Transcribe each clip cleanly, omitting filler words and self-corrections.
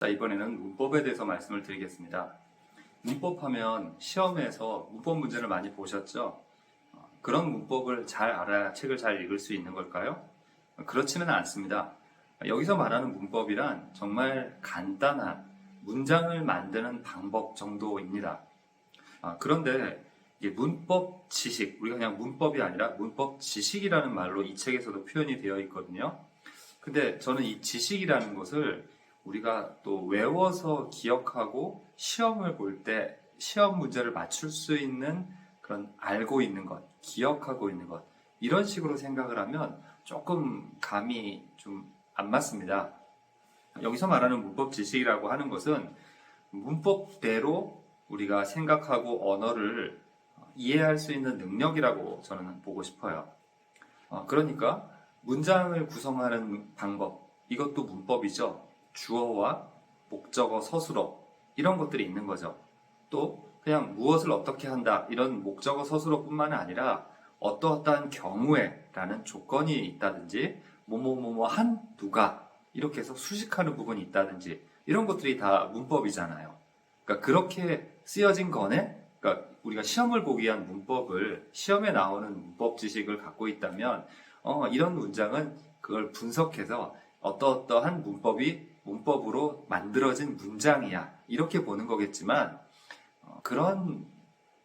자, 이번에는 문법에 대해서 말씀을 드리겠습니다. 문법하면 시험에서 문법 문제를 많이 보셨죠? 그런 문법을 잘 알아야 책을 잘 읽을 수 있는 걸까요? 그렇지는 않습니다. 여기서 말하는 문법이란 정말 간단한 문장을 만드는 방법 정도입니다. 그런데 이게 문법 지식, 우리가 그냥 문법이 아니라 문법 지식이라는 말로 이 책에서도 표현이 되어 있거든요. 근데 저는 이 지식이라는 것을 우리가 또 외워서 기억하고 시험을 볼 때 시험 문제를 맞출 수 있는 그런 알고 있는 것, 기억하고 있는 것, 이런 식으로 생각을 하면 조금 감이 좀 안 맞습니다. 여기서 말하는 문법 지식이라고 하는 것은 문법대로 우리가 생각하고 언어를 이해할 수 있는 능력이라고 저는 보고 싶어요. 그러니까 문장을 구성하는 방법, 이것도 문법이죠. 주어와 목적어, 서술어 이런 것들이 있는 거죠. 또 그냥 무엇을 어떻게 한다 이런 목적어, 서술어뿐만 아니라 어떠어떠한 경우에라는 조건이 있다든지 뭐뭐뭐뭐 한 누가 이렇게 해서 수식하는 부분이 있다든지 이런 것들이 다 문법이잖아요. 그러니까 그렇게 쓰여진 거네. 그러니까 우리가 시험을 보기 위한 문법을 시험에 나오는 문법 지식을 갖고 있다면 이런 문장은 그걸 분석해서 어떠어떠한 문법으로 만들어진 문장이야. 이렇게 보는 거겠지만 그런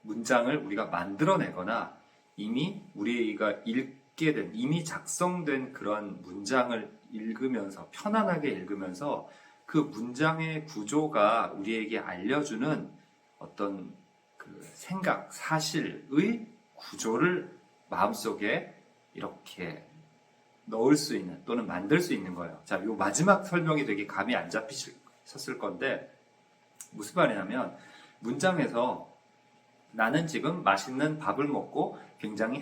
문장을 우리가 만들어내거나 이미 우리가 읽게 된, 이미 작성된 그런 문장을 읽으면서 편안하게 읽으면서 그 문장의 구조가 우리에게 알려주는 어떤 그 생각, 사실의 구조를 마음속에 이렇게 넣을 수 있는 또는 만들 수 있는 거예요. 자, 요 마지막 설명이 되게 감이 안 잡히셨을 건데 무슨 말이냐면 문장에서 나는 지금 맛있는 밥을 먹고 굉장히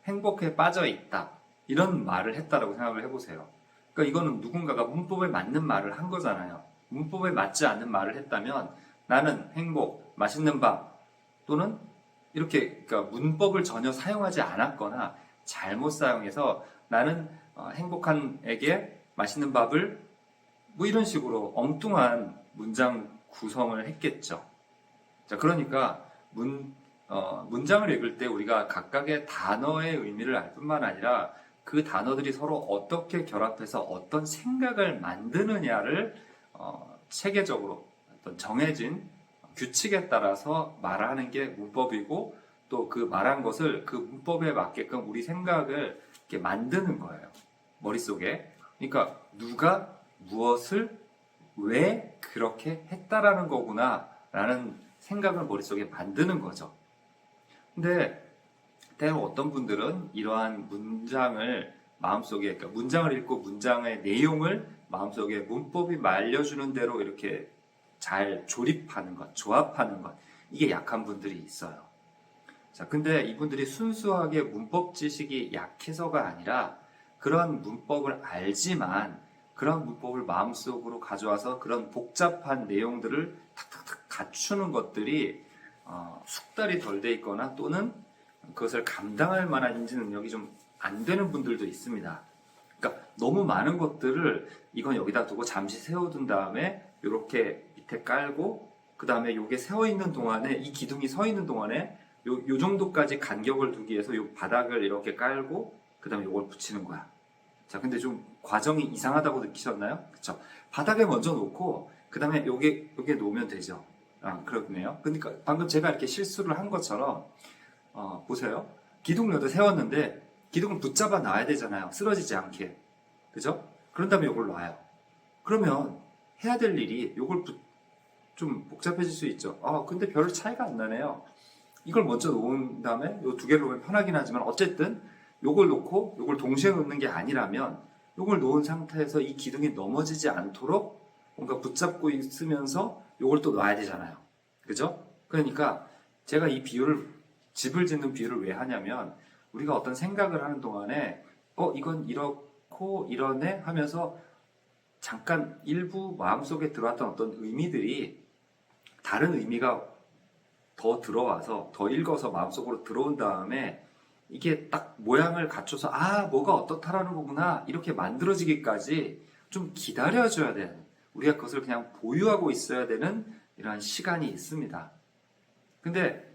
행복에 빠져 있다. 이런 말을 했다라고 생각을 해보세요. 그러니까 이거는 누군가가 문법에 맞는 말을 한 거잖아요. 문법에 맞지 않는 말을 했다면 나는 행복, 맛있는 밥 또는 이렇게 그러니까 문법을 전혀 사용하지 않았거나 잘못 사용해서 나는 행복한에게 맛있는 밥을 뭐 이런 식으로 엉뚱한 문장 구성을 했겠죠. 자, 그러니까 문장을 읽을 때 우리가 각각의 단어의 의미를 알 뿐만 아니라 그 단어들이 서로 어떻게 결합해서 어떤 생각을 만드느냐를 체계적으로 어떤 정해진 규칙에 따라서 말하는 게 문법이고 또 그 말한 것을 그 문법에 맞게끔 우리 생각을 이렇게 만드는 거예요. 머릿속에. 그러니까 누가 무엇을 왜 그렇게 했다라는 거구나 라는 생각을 머릿속에 만드는 거죠. 근데 때로 어떤 분들은 이러한 문장을 마음속에, 그러니까 문장을 읽고 문장의 내용을 마음속에 문법이 말려주는 대로 이렇게 잘 조립하는 것, 조합하는 것, 이게 약한 분들이 있어요. 자, 근데 이분들이 순수하게 문법 지식이 약해서가 아니라 그런 문법을 알지만 그런 문법을 마음속으로 가져와서 그런 복잡한 내용들을 탁탁탁 갖추는 것들이 숙달이 덜 돼 있거나 또는 그것을 감당할 만한 인지 능력이 좀 안 되는 분들도 있습니다. 그러니까 너무 많은 것들을 이건 여기다 두고 잠시 세워둔 다음에 이렇게 밑에 깔고 그 다음에 이게 세워 있는 동안에 이 기둥이 서 있는 동안에 요 정도까지 간격을 두기 위해서 요 바닥을 이렇게 깔고 그 다음에 요걸 붙이는 거야. 자, 근데 좀 과정이 이상하다고 느끼셨나요? 그쵸? 바닥에 먼저 놓고 그 다음에 요게 놓으면 되죠. 그렇네요. 그러니까 방금 제가 이렇게 실수를 한 것처럼 보세요. 기둥을 여기다 세웠는데 기둥을 붙잡아 놔야 되잖아요. 쓰러지지 않게. 그죠? 그런 다음에 요걸 놔요. 그러면 해야 될 일이 요걸 좀 복잡해질 수 있죠. 근데 별 차이가 안 나네요. 이걸 먼저 놓은 다음에 요 두 개를 놓으면 편하긴 하지만 어쨌든 요걸 놓고 요걸 동시에 놓는 게 아니라면 요걸 놓은 상태에서 이 기둥이 넘어지지 않도록 뭔가 붙잡고 있으면서 요걸 또 놔야 되잖아요. 그죠? 그러니까 제가 이 집을 짓는 비유를 왜 하냐면 우리가 어떤 생각을 하는 동안에 이건 이렇고 이러네 하면서 잠깐 일부 마음속에 들어왔던 어떤 의미들이 다른 의미가 더 들어와서 더 읽어서 마음속으로 들어온 다음에 이게 딱 모양을 갖춰서 뭐가 어떻다라는 거구나 이렇게 만들어지기까지 좀 기다려줘야 돼요. 우리가 그것을 그냥 보유하고 있어야 되는 이러한 시간이 있습니다. 근데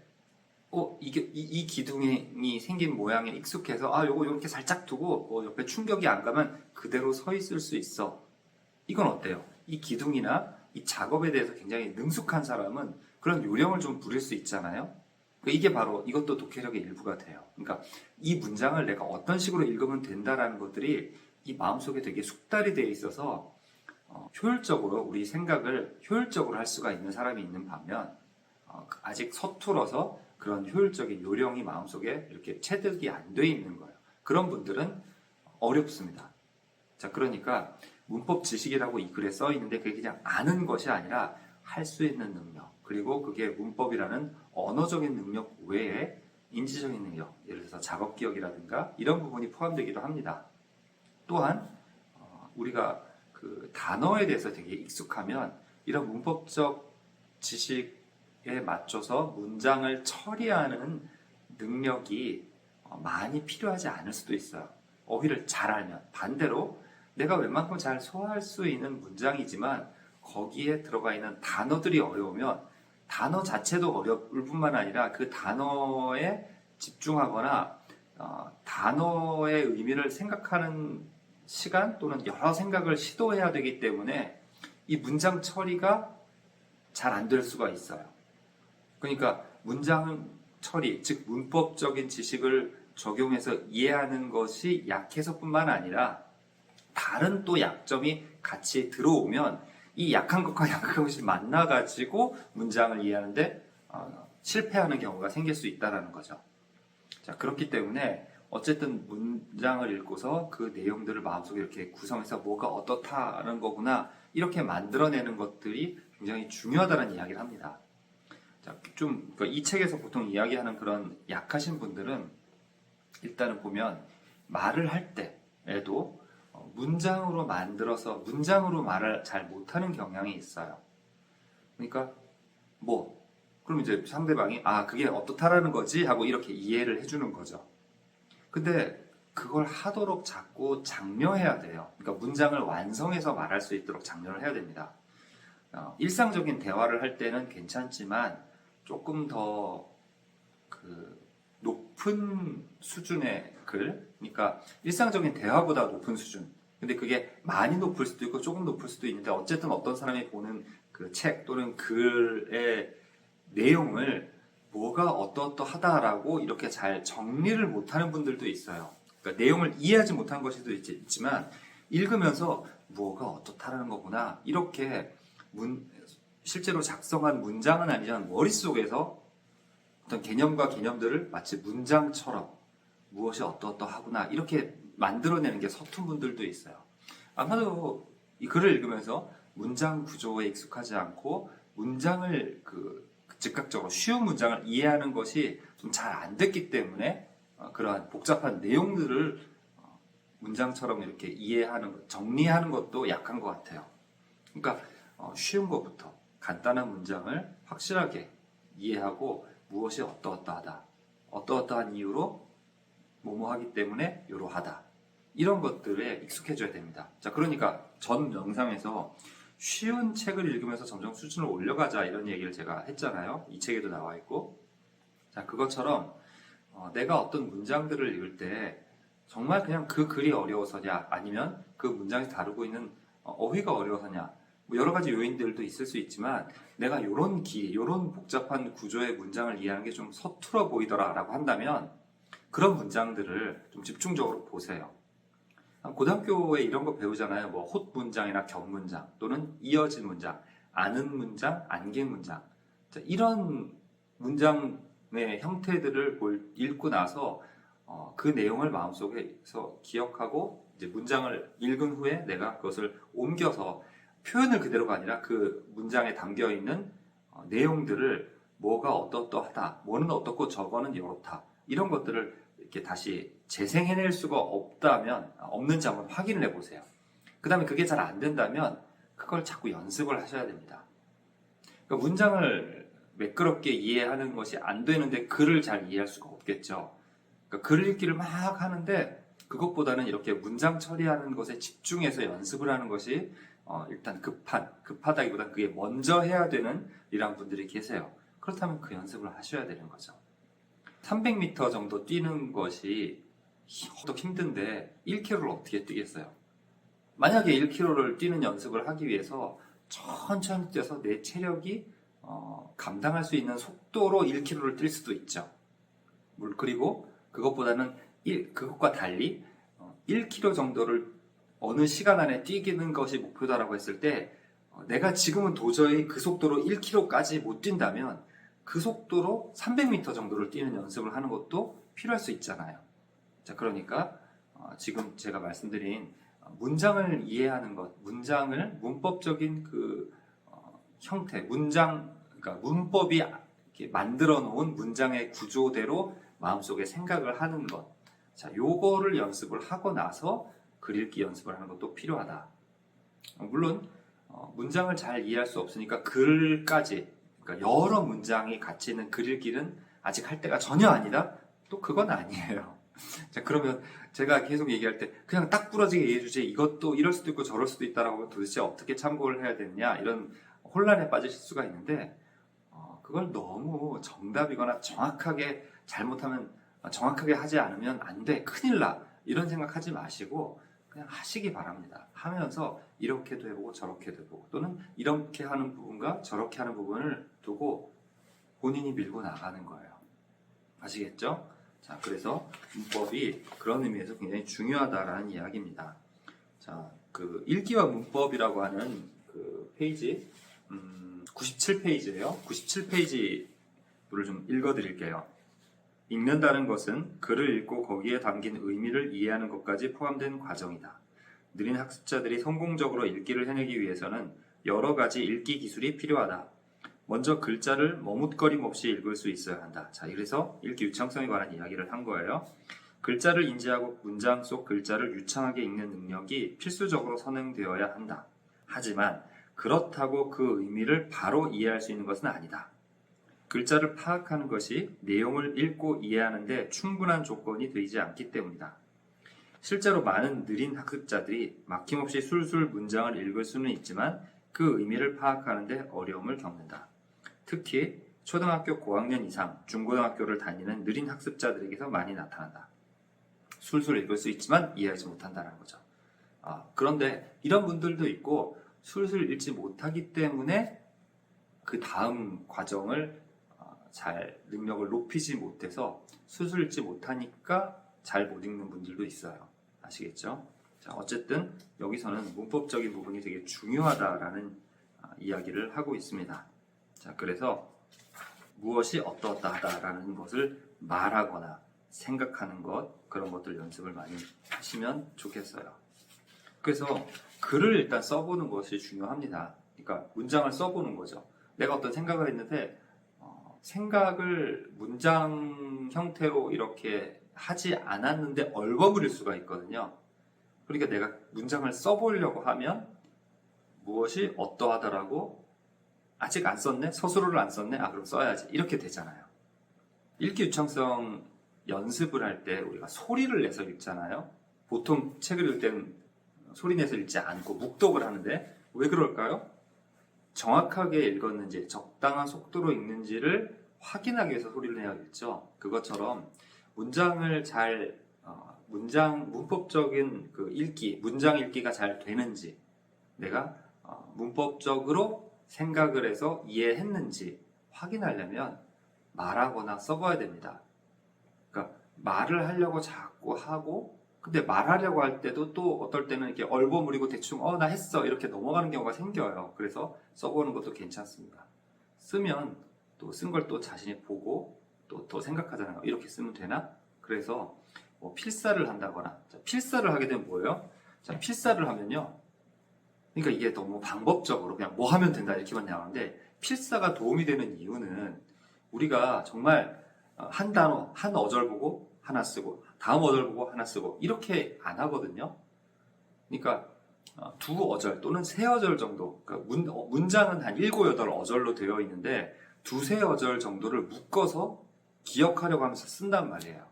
이 기둥이 생긴 모양에 익숙해서 요거 이렇게 살짝 두고 옆에 충격이 안 가면 그대로 서 있을 수 있어. 이건 어때요? 이 기둥이나 이 작업에 대해서 굉장히 능숙한 사람은 그런 요령을 좀 부릴 수 있잖아요. 이게 바로 이것도 독해력의 일부가 돼요. 그러니까 이 문장을 내가 어떤 식으로 읽으면 된다라는 것들이 이 마음속에 되게 숙달이 되어 있어서 효율적으로 우리 생각을 효율적으로 할 수가 있는 사람이 있는 반면 아직 서툴어서 그런 효율적인 요령이 마음속에 이렇게 체득이 안 돼 있는 거예요. 그런 분들은 어렵습니다. 자, 그러니까 문법 지식이라고 이 글에 써 있는데 그게 그냥 아는 것이 아니라 할 수 있는 능력, 그리고 그게 문법이라는 언어적인 능력 외에 인지적인 능력, 예를 들어서 작업 기억이라든가 이런 부분이 포함되기도 합니다. 또한 우리가 그 단어에 대해서 되게 익숙하면 이런 문법적 지식에 맞춰서 문장을 처리하는 능력이 많이 필요하지 않을 수도 있어요. 어휘를 잘 알면. 반대로 내가 웬만큼 잘 소화할 수 있는 문장이지만 거기에 들어가 있는 단어들이 어려우면 단어 자체도 어려울 뿐만 아니라 그 단어에 집중하거나 단어의 의미를 생각하는 시간 또는 여러 생각을 시도해야 되기 때문에 이 문장 처리가 잘 안 될 수가 있어요. 그러니까 문장 처리, 즉 문법적인 지식을 적용해서 이해하는 것이 약해서뿐만 아니라 다른 또 약점이 같이 들어오면 이 약한 것과 약한 것이 만나가지고 문장을 이해하는데 실패하는 경우가 생길 수 있다는 거죠. 자, 그렇기 때문에 어쨌든 문장을 읽고서 그 내용들을 마음속에 이렇게 구성해서 뭐가 어떻다는 거구나 이렇게 만들어내는 것들이 굉장히 중요하다는 이야기를 합니다. 자, 이 책에서 보통 이야기하는 그런 약하신 분들은 일단은 보면 말을 할 때에도 문장으로 만들어서 문장으로 말을 잘 못하는 경향이 있어요. 그러니까 그럼 이제 상대방이 그게 어떻다라는 거지 하고 이렇게 이해를 해주는 거죠. 근데 그걸 하도록 자꾸 장려해야 돼요. 그러니까 문장을 완성해서 말할 수 있도록 장려를 해야 됩니다. 일상적인 대화를 할 때는 괜찮지만 조금 더 높은 수준의 글, 그러니까 일상적인 대화보다 높은 수준. 근데 그게 많이 높을 수도 있고 조금 높을 수도 있는데 어쨌든 어떤 사람이 보는 그 책 또는 글의 내용을 뭐가 어떠하다라고 이렇게 잘 정리를 못하는 분들도 있어요. 그러니까 내용을 이해하지 못한 것이 있지만 읽으면서 뭐가 어떻다라는 거구나 이렇게 실제로 작성한 문장은 아니지만 머릿속에서 어떤 개념과 개념들을 마치 문장처럼 무엇이 어떠하구나 이렇게 만들어내는 게 서툰 분들도 있어요. 아마도 이 글을 읽으면서 문장 구조에 익숙하지 않고 문장을 즉각적으로 쉬운 문장을 이해하는 것이 좀 잘 안 됐기 때문에 그러한 복잡한 내용들을 문장처럼 이렇게 이해하는, 정리하는 것도 약한 것 같아요. 그러니까 쉬운 것부터 간단한 문장을 확실하게 이해하고 무엇이 어떠하다, 어떠한 이유로 뭐뭐 하기 때문에 요러하다 이런 것들에 익숙해져야 됩니다. 자, 그러니까 전 영상에서 쉬운 책을 읽으면서 점점 수준을 올려가자 이런 얘기를 제가 했잖아요. 이 책에도 나와 있고. 자, 그것처럼 내가 어떤 문장들을 읽을 때 정말 그냥 그 글이 어려워서냐 아니면 그 문장이 다루고 있는 어휘가 어려워서냐 여러 가지 요인들도 있을 수 있지만 내가 요런 복잡한 구조의 문장을 이해하는 게 좀 서툴어 보이더라 라고 한다면 그런 문장들을 좀 집중적으로 보세요. 고등학교에 이런 거 배우잖아요. 홑 문장이나 격 문장 또는 이어진 문장, 아는 문장, 안긴 문장. 자, 이런 문장의 형태들을 읽고 나서 그 내용을 마음속에서 기억하고 이제 문장을 읽은 후에 내가 그것을 옮겨서 표현을 그대로가 아니라 그 문장에 담겨 있는 내용들을 뭐가 어떠하다, 뭐는 어떻고 저거는 이렇다 이런 것들을 이렇게 다시 재생해낼 수가 없는지 한번 확인을 해보세요. 그 다음에 그게 잘 안 된다면 그걸 자꾸 연습을 하셔야 됩니다. 그러니까 문장을 매끄럽게 이해하는 것이 안 되는데 글을 잘 이해할 수가 없겠죠. 그러니까 글 읽기를 막 하는데 그것보다는 이렇게 문장 처리하는 것에 집중해서 연습을 하는 것이 일단 급하다기보다 그게 먼저 해야 되는 이런 분들이 계세요. 그렇다면 그 연습을 하셔야 되는 거죠. 300m 정도 뛰는 것이 더 힘든데 1km를 어떻게 뛰겠어요? 만약에 1km를 뛰는 연습을 하기 위해서 천천히 뛰어서 내 체력이 감당할 수 있는 속도로 1km를 뛸 수도 있죠. 그리고 그것보다는 그것과 달리 1km 정도를 어느 시간 안에 뛰기는 것이 목표다라고 했을 때 내가 지금은 도저히 그 속도로 1km까지 못 뛴다면 그 속도로 300m 정도를 뛰는 연습을 하는 것도 필요할 수 있잖아요. 자, 그러니까 지금 제가 말씀드린 문장을 이해하는 것, 문장을 문법적인 그 형태, 그러니까 문법이 이렇게 만들어 놓은 문장의 구조대로 마음속에 생각을 하는 것. 자, 요거를 연습을 하고 나서 글 읽기 연습을 하는 것도 필요하다. 물론 문장을 잘 이해할 수 없으니까 글까지, 그러니까 여러 문장이 같이 있는 글 읽기는 아직 할 때가 전혀 아니다? 또 그건 아니에요. 자, 그러면 제가 계속 얘기할 때 그냥 딱 부러지게 얘기해주지 이것도 이럴 수도 있고 저럴 수도 있다라고 하면 도대체 어떻게 참고를 해야 되느냐 이런 혼란에 빠지실 수가 있는데 그걸 너무 정답이거나 정확하게 잘못하면 정확하게 하지 않으면 안 돼, 큰일 나 이런 생각하지 마시고 그냥 하시기 바랍니다. 하면서 이렇게도 해보고 저렇게도 해보고 또는 이렇게 하는 부분과 저렇게 하는 부분을 두고 본인이 밀고 나가는 거예요. 아시겠죠? 자, 그래서 문법이 그런 의미에서 굉장히 중요하다라는 이야기입니다. 자, 그 읽기와 문법이라고 하는 그 페이지 97페이지예요. 97페이지를 좀 읽어드릴게요. 읽는다는 것은 글을 읽고 거기에 담긴 의미를 이해하는 것까지 포함된 과정이다. 느린 학습자들이 성공적으로 읽기를 해내기 위해서는 여러 가지 읽기 기술이 필요하다. 먼저 글자를 머뭇거림 없이 읽을 수 있어야 한다. 자, 그래서 읽기 유창성에 관한 이야기를 한 거예요. 글자를 인지하고 문장 속 글자를 유창하게 읽는 능력이 필수적으로 선행되어야 한다. 하지만 그렇다고 그 의미를 바로 이해할 수 있는 것은 아니다. 글자를 파악하는 것이 내용을 읽고 이해하는 데 충분한 조건이 되지 않기 때문이다. 실제로 많은 느린 학습자들이 막힘없이 술술 문장을 읽을 수는 있지만 그 의미를 파악하는 데 어려움을 겪는다. 특히 초등학교 고학년 이상, 중고등학교를 다니는 느린 학습자들에게서 많이 나타난다. 술술 읽을 수 있지만 이해하지 못한다는 거죠. 그런데 이런 분들도 있고 술술 읽지 못하기 때문에 그 다음 과정을 잘 능력을 높이지 못해서 술술 읽지 못하니까 잘 못 읽는 분들도 있어요. 아시겠죠? 자, 어쨌든 여기서는 문법적인 부분이 되게 중요하다라는 이야기를 하고 있습니다. 자, 그래서 무엇이 어떠하다라는 것을 말하거나 생각하는 것, 그런 것들 연습을 많이 하시면 좋겠어요. 그래서 글을 일단 써보는 것이 중요합니다. 그러니까 문장을 써보는 거죠. 내가 어떤 생각을 했는데 생각을 문장 형태로 이렇게 하지 않았는데 얽어버릴 수가 있거든요. 그러니까 내가 문장을 써보려고 하면 무엇이 어떠하다라고 아직 안 썼네? 서술어를 안 썼네? 그럼 써야지. 이렇게 되잖아요. 읽기 유창성 연습을 할 때 우리가 소리를 내서 읽잖아요. 보통 책을 읽을 때는 소리 내서 읽지 않고 묵독을 하는데 왜 그럴까요? 정확하게 읽었는지 적당한 속도로 읽는지를 확인하기 위해서 소리를 내야 겠죠. 그것처럼 문장을 잘 문법적인 그 읽기, 문장 읽기가 잘 되는지 내가 문법적으로 생각을 해서 이해했는지 확인하려면 말하거나 써봐야 됩니다. 그러니까 말을 하려고 자꾸 하고 근데 말하려고 할 때도 또 어떨 때는 이렇게 얼버무리고 대충 나 했어 이렇게 넘어가는 경우가 생겨요. 그래서 써보는 것도 괜찮습니다. 쓰면 또 쓴 걸 또 자신이 보고 또 생각하잖아요. 이렇게 쓰면 되나? 그래서 뭐 필사를 한다거나 필사를 하게 되면 뭐예요? 자, 필사를 하면요. 그러니까 이게 너무 방법적으로 그냥 뭐 하면 된다 이렇게만 나오는데 필사가 도움이 되는 이유는 우리가 정말 한 단어, 한 어절 보고 하나 쓰고 다음 어절 보고 하나 쓰고 이렇게 안 하거든요. 그러니까 두 어절 또는 세 어절 정도 그러니까 문장은 한 7, 8어절로 되어 있는데 두세 어절 정도를 묶어서 기억하려고 하면서 쓴단 말이에요.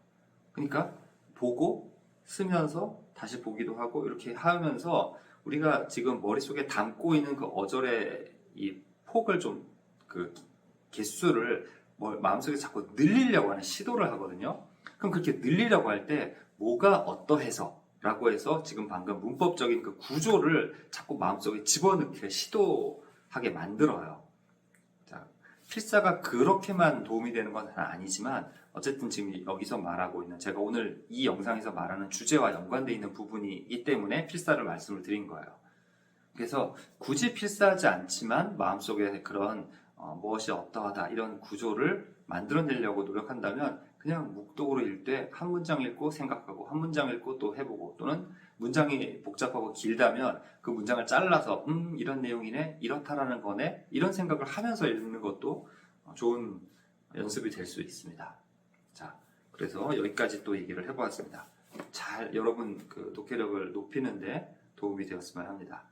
그러니까 보고 쓰면서 다시 보기도 하고 이렇게 하면서 우리가 지금 머릿속에 담고 있는 그 어절의 이 폭을 좀 그 개수를 마음속에 자꾸 늘리려고 하는 시도를 하거든요. 그럼 그렇게 늘리려고 할 때 뭐가 어떠해서 라고 해서 지금 방금 문법적인 그 구조를 자꾸 마음속에 집어넣기를 시도하게 만들어요. 자, 필사가 그렇게만 도움이 되는 건 아니지만 어쨌든 지금 여기서 말하고 있는 제가 오늘 이 영상에서 말하는 주제와 연관되어 있는 부분이기 때문에 필사를 말씀을 드린 거예요. 그래서 굳이 필사하지 않지만 마음속에 그런 무엇이 어떠하다 이런 구조를 만들어내려고 노력한다면 그냥 묵독으로 읽되 한 문장 읽고 생각하고 한 문장 읽고 또 해보고 또는 문장이 복잡하고 길다면 그 문장을 잘라서 이런 내용이네 이렇다라는 거네 이런 생각을 하면서 읽는 것도 좋은 연습이 될 수 있습니다. 자, 그래서 여기까지 또 얘기를 해보았습니다. 잘 여러분 그 독해력을 높이는데 도움이 되었으면 합니다.